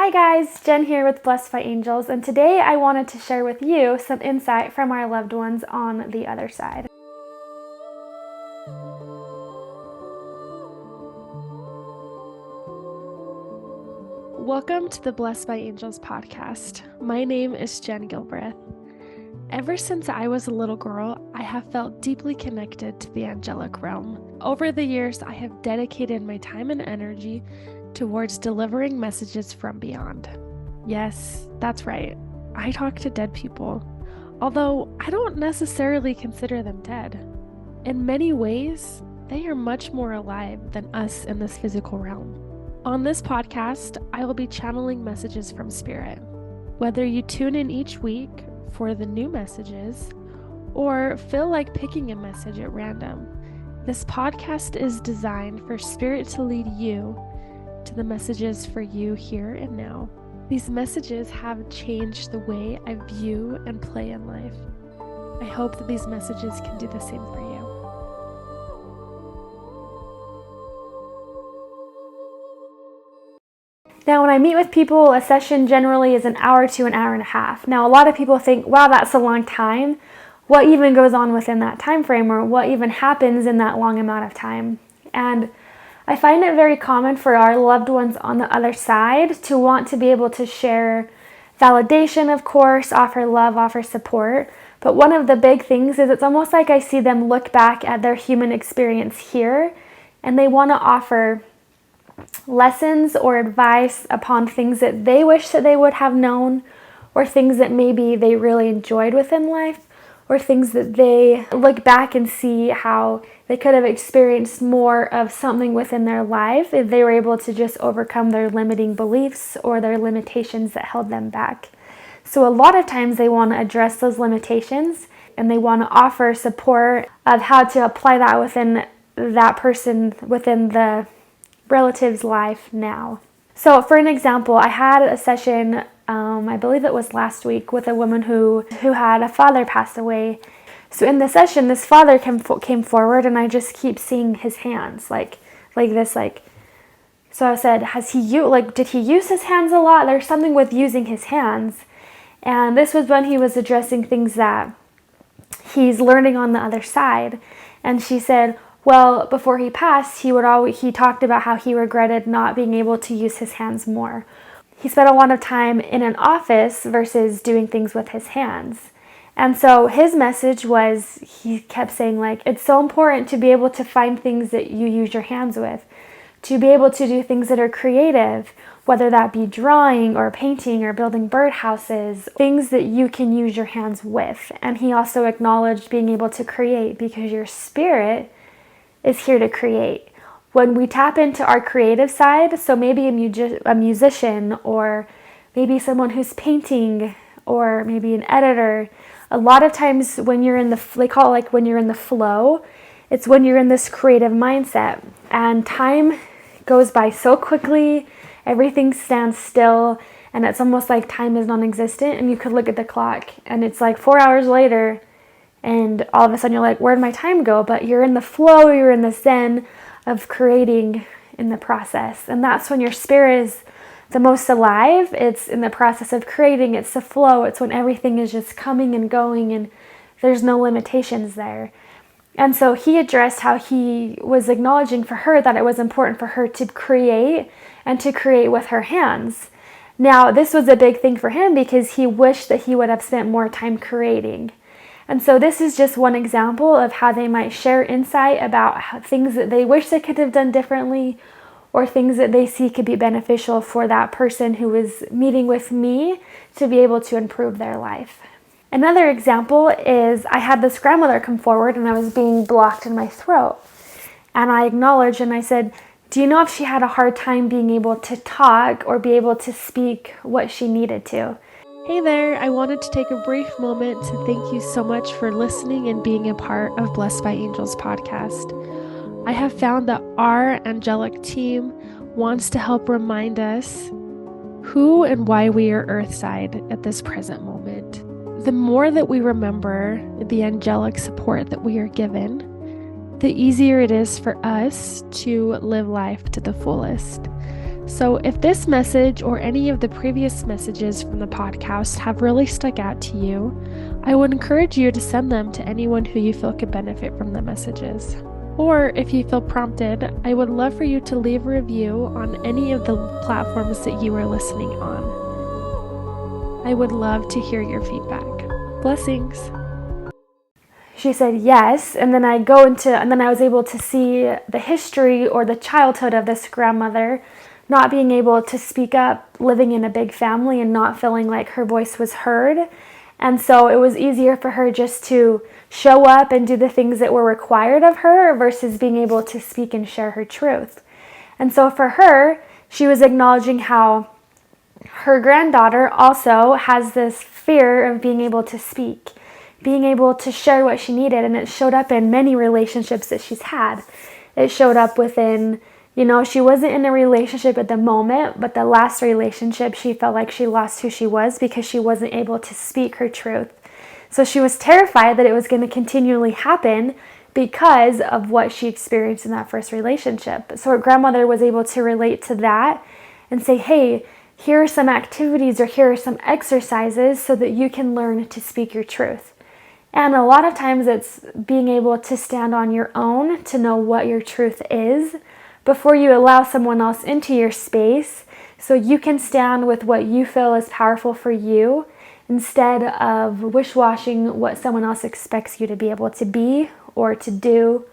Hi guys, Jen here with Blessed by Angels, and today I wanted to share with you some insight from our loved ones on the other side. Welcome to the Blessed by Angels podcast. My name is Jen Gilbreth. Ever since I was a little girl, I have felt deeply connected to the angelic realm. Over the years, I have dedicated my time and energy towards delivering messages from beyond. Yes, that's right. I talk to dead people, although I don't necessarily consider them dead. In many ways, they are much more alive than us in this physical realm. On this podcast, I will be channeling messages from Spirit. Whether you tune in each week for the new messages or feel like picking a message at random, this podcast is designed for Spirit to lead you to the messages for you here and now. These messages have changed the way I view and play in life. I hope that these messages can do the same for you. Now, when I meet with people, a session generally is an hour to an hour and a half. Now, a lot of people think, wow, that's a long time. What even goes on within that time frame, or what even happens in that long amount of time? And I find it very common for our loved ones on the other side to want to be able to share validation, of course, offer love, offer support. But one of the big things is it's almost like I see them look back at their human experience here and they want to offer lessons or advice upon things that they wish that they would have known, or things that maybe they really enjoyed within life, or things that they look back and see how they could have experienced more of something within their life if they were able to just overcome their limiting beliefs or their limitations that held them back. So a lot of times they want to address those limitations and they want to offer support of how to apply that within that person, within the relative's life now. So for an example, I had a session, I believe it was last week, with a woman who had a father pass away. So in the session, this father came forward, and I just keep seeing his hands, like this. So I said, did he use his hands a lot? There's something with using his hands. And this was when he was addressing things that he's learning on the other side. And she said, well, before he passed, he talked about how he regretted not being able to use his hands more. He spent a lot of time in an office versus doing things with his hands. And so his message was, he kept saying, it's so important to be able to find things that you use your hands with, to be able to do things that are creative, whether that be drawing or painting or building birdhouses, things that you can use your hands with. And he also acknowledged being able to create, because your spirit is here to create. When we tap into our creative side, so maybe a musician, or maybe someone who's painting, or maybe an editor, a lot of times when you're in they call it when you're in the flow, it's when you're in this creative mindset, and time goes by so quickly, everything stands still, and it's almost like time is non-existent, and you could look at the clock and it's 4 hours later, and all of a sudden you're like, where'd my time go? But you're in the flow, you're in the zen of creating in the process. And that's when your spirit is the most alive. It's in the process of creating. It's the flow. It's when everything is just coming and going and there's no limitations there. And so he addressed how he was acknowledging for her that it was important for her to create, and to create with her hands. Now, this was a big thing for him because he wished that he would have spent more time creating. And so this is just one example of how they might share insight about things that they wish they could have done differently, or things that they see could be beneficial for that person who is meeting with me to be able to improve their life. Another example is I had this grandmother come forward and I was being blocked in my throat. And I acknowledged and I said, do you know if she had a hard time being able to talk or be able to speak what she needed to? Hey there, I wanted to take a brief moment to thank you so much for listening and being a part of Blessed by Angels podcast. I have found that our angelic team wants to help remind us who and why we are earthside at this present moment. The more that we remember the angelic support that we are given, the easier it is for us to live life to the fullest. So if this message or any of the previous messages from the podcast have really stuck out to you, I would encourage you to send them to anyone who you feel could benefit from the messages. Or if you feel prompted, I would love for you to leave a review on any of the platforms that you are listening on. I would love to hear your feedback. Blessings. She said yes, and then I was able to see the history or the childhood of this grandmother not being able to speak up, living in a big family and not feeling like her voice was heard. And so it was easier for her just to show up and do the things that were required of her versus being able to speak and share her truth. And so for her, she was acknowledging how her granddaughter also has this fear of being able to speak, being able to share what she needed. And it showed up in many relationships that she's had. It showed up within, she wasn't in a relationship at the moment, but the last relationship, she felt like she lost who she was because she wasn't able to speak her truth. So she was terrified that it was going to continually happen because of what she experienced in that first relationship. So her grandmother was able to relate to that and say, hey, here are some activities or here are some exercises so that you can learn to speak your truth. And a lot of times it's being able to stand on your own to know what your truth is before you allow someone else into your space, so you can stand with what you feel is powerful for you instead of wish-washing what someone else expects you to be able to be or to do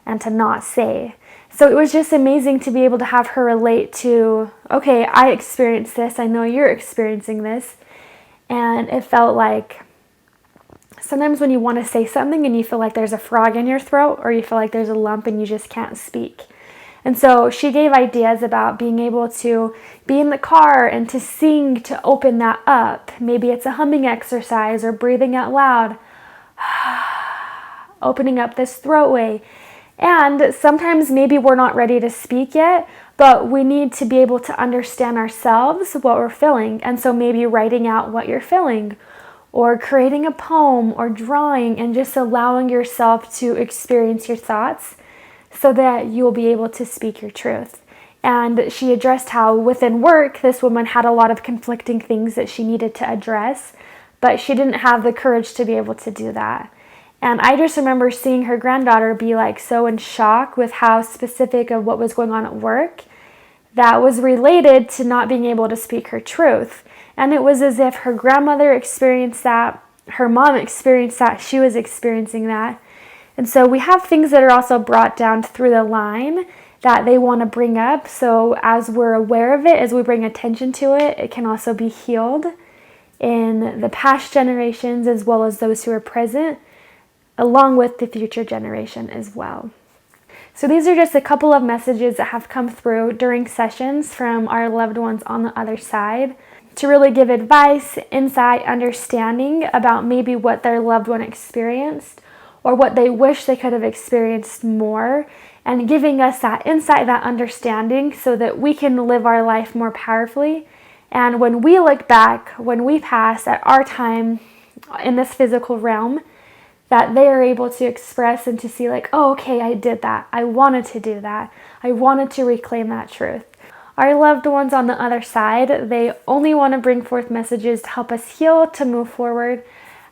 and to not say. So it was just amazing to be able to have her relate to, okay, I experienced this, I know you're experiencing this, and it felt like sometimes when you want to say something and you feel like there's a frog in your throat or you feel like there's a lump and you just can't speak. And so she gave ideas about being able to be in the car and to sing to open that up. Maybe it's a humming exercise or breathing out loud, opening up this throatway. And sometimes maybe we're not ready to speak yet, but we need to be able to understand ourselves, what we're feeling. And so maybe writing out what you're feeling or creating a poem or drawing and just allowing yourself to experience your thoughts so that you'll be able to speak your truth. And she addressed how within work, this woman had a lot of conflicting things that she needed to address, but she didn't have the courage to be able to do that. And I just remember seeing her granddaughter be like so in shock with how specific of what was going on at work that was related to not being able to speak her truth. And it was as if her grandmother experienced that, her mom experienced that, she was experiencing that. And so we have things that are also brought down through the line that they want to bring up. So as we're aware of it, as we bring attention to it, it can also be healed in the past generations as well as those who are present, along with the future generation as well. So these are just a couple of messages that have come through during sessions from our loved ones on the other side to really give advice, insight, understanding about maybe what their loved one experienced or what they wish they could have experienced more, and giving us that insight, that understanding so that we can live our life more powerfully. And when we look back, when we pass at our time in this physical realm, that they are able to express and to see like, oh, okay, I did that. I wanted to do that. I wanted to reclaim that truth. Our loved ones on the other side, they only want to bring forth messages to help us heal, to move forward,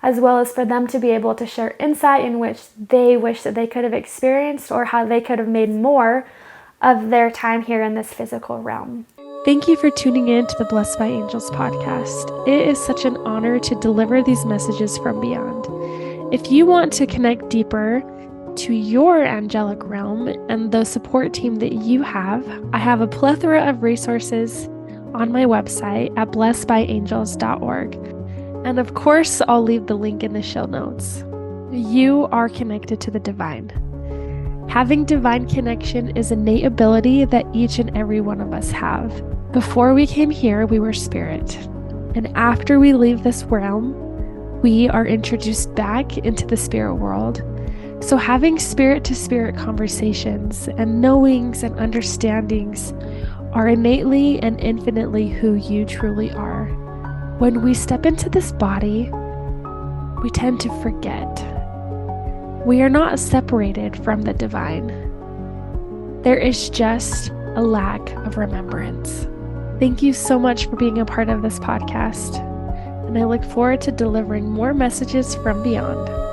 as well as for them to be able to share insight in which they wish that they could have experienced or how they could have made more of their time here in this physical realm. Thank you for tuning in to the Blessed by Angels podcast. It is such an honor to deliver these messages from beyond. If you want to connect deeper to your angelic realm and the support team that you have, I have a plethora of resources on my website at blessedbyangels.org. And of course, I'll leave the link in the show notes. You are connected to the divine. Having divine connection is an innate ability that each and every one of us have. Before we came here, we were spirit. And after we leave this realm, we are introduced back into the spirit world. So having spirit-to-spirit conversations and knowings and understandings are innately and infinitely who you truly are. When we step into this body, we tend to forget. We are not separated from the divine. There is just a lack of remembrance. Thank you so much for being a part of this podcast, and I look forward to delivering more messages from beyond.